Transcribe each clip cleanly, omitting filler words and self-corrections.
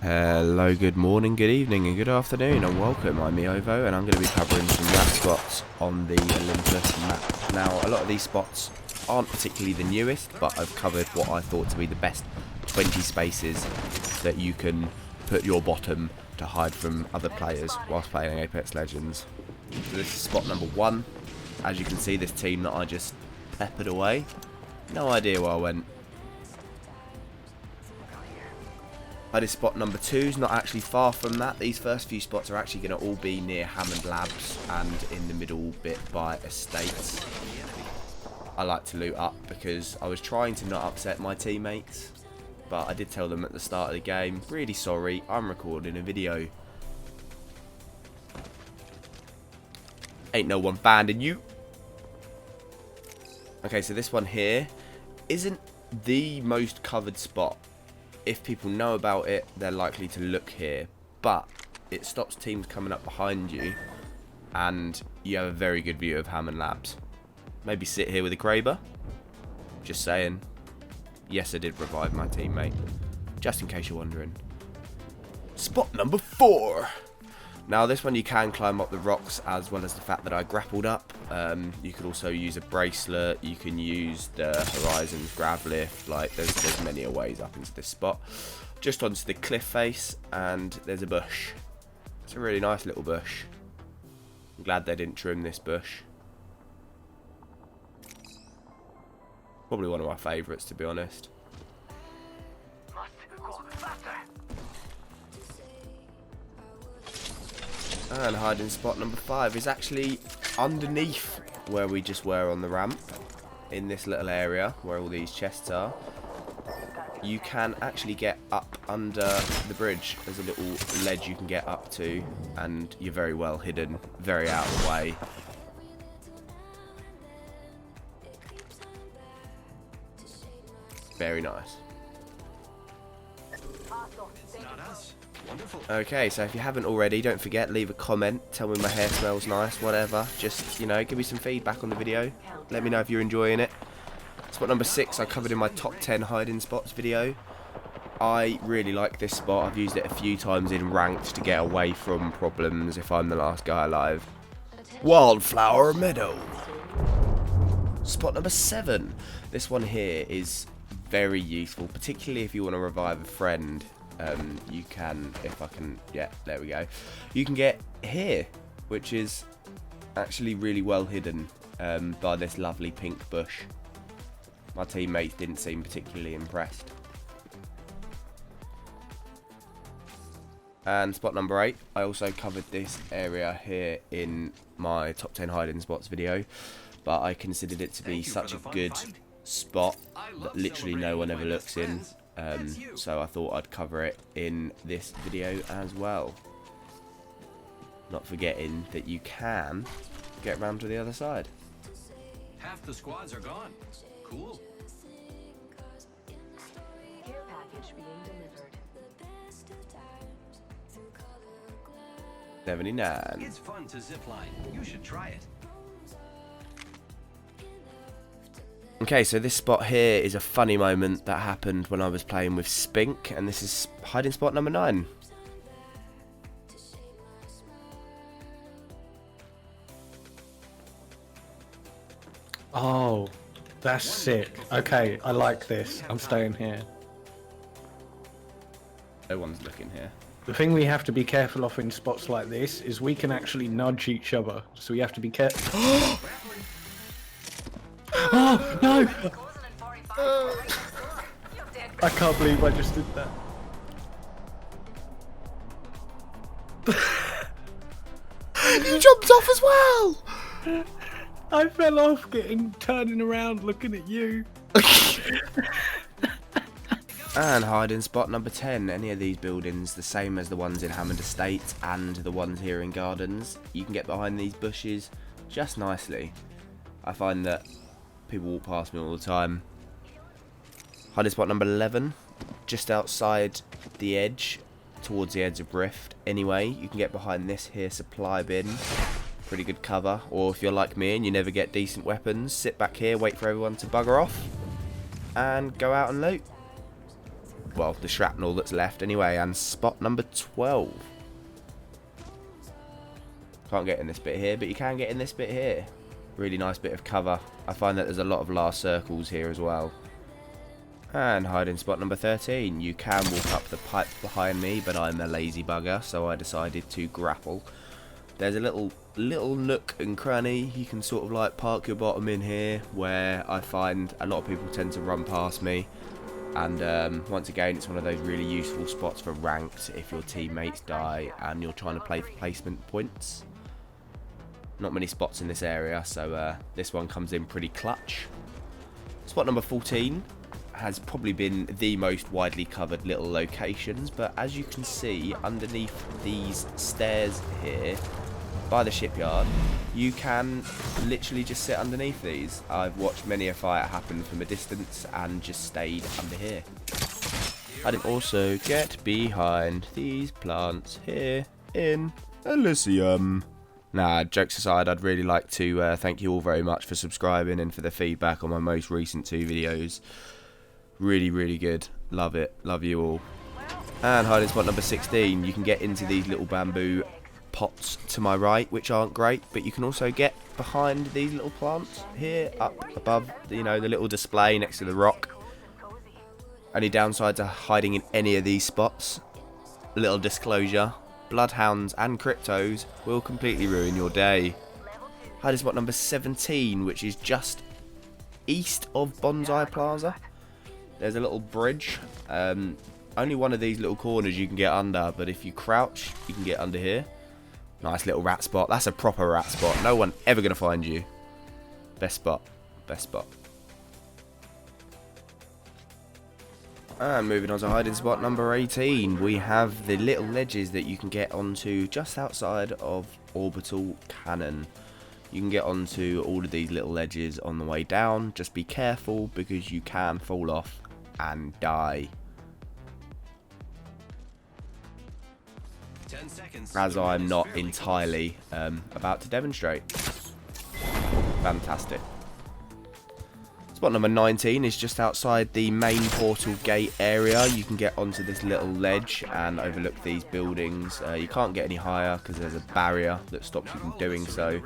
Hello, good morning, good evening, and good afternoon, and welcome. I'm Miovo, and I'm going to be covering some rat spots on the Olympus map. Now, a lot of these spots aren't particularly the newest, but I've covered what I thought to be the best 20 spaces that you can put your bottom to hide from other players whilst playing Apex Legends. So this is spot number 1. As you can see, this team that I just peppered away. No idea where I went. That is spot number 2, is not actually far from that. These first few spots are actually going to all be near Hammond Labs and in the middle bit by Estates. I like to loot up because I was trying to not upset my teammates, but I did tell them at the start of the game, really sorry, I'm recording a video. Ain't no one banding you. Okay, so this one here isn't the most covered spot. If people know about it, they're likely to look here, but it stops teams coming up behind you, and you have a very good view of Hammond Labs. Maybe sit here with a Kraber. Just saying. Yes, I did revive my teammate, just in case you're wondering. Spot number 4. Now, this one you can climb up the rocks, as well as the fact that I grappled up. You could also use a bracelet. You can use the Horizons grav lift. Like, there's many ways up into this spot. Just onto the cliff face, and there's a bush. It's a really nice little bush. I'm glad they didn't trim this bush. Probably one of my favourites, to be honest. And hiding spot number 5 is actually underneath where we just were on the ramp, in this little area where all these chests are. You can actually get up under the bridge. There's a little ledge you can get up to, and you're very well hidden, very out of the way. Very nice. Okay, so if you haven't already, don't forget, leave a comment, tell me my hair smells nice, whatever. Just, you know, give me some feedback on the video. Let me know if you're enjoying it. Spot number 6, I covered in my top 10 hiding spots video. I really like this spot. I've used it a few times in ranked to get away from problems if I'm the last guy alive. Wildflower Meadow. Spot number 7. This one here is very useful, particularly if you want to revive a friend. You can, if I can, yeah, there we go. You can get here, which is actually really well hidden by this lovely pink bush. My teammates didn't seem particularly impressed. And spot number 8, I also covered this area here in my top 10 hiding spots video, but I considered it to be such a good spot that literally no one ever looks in. So I thought I'd cover it in this video as well. Not forgetting that you can get round to the other side. Half the squads are gone. Cool. Care package being delivered. 79. It's fun to zipline. You should try it. Okay, so this spot here is a funny moment that happened when I was playing with Spink, and this is hiding spot number 9. Oh, that's sick. Okay, I like this. I'm staying here. No one's looking here. The thing we have to be careful of in spots like this is we can actually nudge each other. So we have to be careful. Oh, no! I can't believe I just did that. You jumped off as well! I fell off turning around looking at you. And hiding spot number 10. Any of these buildings, the same as the ones in Hammond Estate and the ones here in Gardens, you can get behind these bushes just nicely. I find that people walk past me all the time. Hiding spot number 11, just outside the edge, towards the edge of Rift. Anyway, you can get behind this here supply bin. Pretty good cover. Or if you're like me and you never get decent weapons, sit back here, wait for everyone to bugger off, and go out and loot. well, the shrapnel that's left anyway. And spot number 12. Can't get in this bit here, but you can get in this bit here. Really nice bit of cover. I find that there's a lot of last circles here as well. And hiding spot number 13. You can walk up the pipe behind me, but I'm a lazy bugger, so I decided to grapple. There's a little nook and cranny. You can sort of like park your bottom in here, where I find a lot of people tend to run past me. And once again, it's one of those really useful spots for ranked if your teammates die and you're trying to play for placement points. Not many spots in this area, so this one comes in pretty clutch. Spot number 14 has probably been the most widely covered little locations, but as you can see underneath these stairs here by the shipyard, you can literally just sit underneath these. I've watched many a fight happen from a distance and just stayed under here. I did also get behind these plants here in Elysium. Nah, jokes aside, I'd really like to thank you all very much for subscribing and for the feedback on my most recent 2 videos. Really, really good. Love it. Love you all. And hiding spot number 16, you can get into these little bamboo pots to my right, which aren't great, but you can also get behind these little plants here, up above, you know, the little display next to the rock. Only downside to hiding in any of these spots, a little disclosure, bloodhounds and cryptos will completely ruin your day. Hiding spot number 17, which is just east of Bonsai Plaza. There's a little bridge. Only one of these little corners you can get under, but if you crouch, you can get under here. Nice little rat spot. That's a proper rat spot. No one ever going to find you. Best spot. Best spot. And moving on to hiding spot number 18, we have the little ledges that you can get onto just outside of Orbital Cannon. You can get onto all of these little ledges on the way down. Just be careful because you can fall off and die. 10 seconds. As I'm not entirely about to demonstrate. Fantastic. Spot number 19 is just outside the main portal gate area. You can get onto this little ledge and overlook these buildings. You can't get any higher because there's a barrier that stops you from doing so.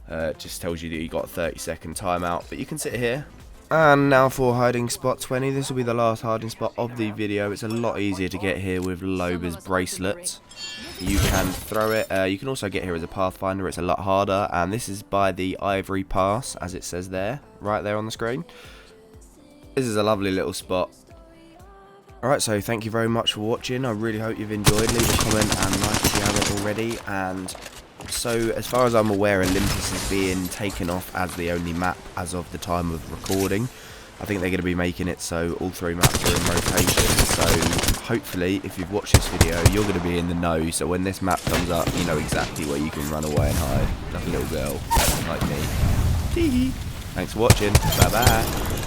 It just tells you that you've got a 30-second timeout, but you can sit here. And now for hiding spot 20. This will be the last hiding spot of the video. It's a lot easier to get here with Loba's bracelet. You can throw it. You can also get here as a pathfinder. It's a lot harder, and this is by the Ivory Pass, as it says there, right there on the screen. This is a lovely little spot. Alright, so thank you very much for watching. I really hope you've enjoyed. Leave a comment and like if you haven't already. And so, as far as I'm aware, Olympus is being taken off as the only map as of the time of recording. I think they're going to be making it so all 3 maps are in rotation. So, hopefully, if you've watched this video, you're going to be in the know. So, when this map comes up, you know exactly where you can run away and hide. Like a little girl, like me. Tee-hee. Thanks for watching. Bye-bye.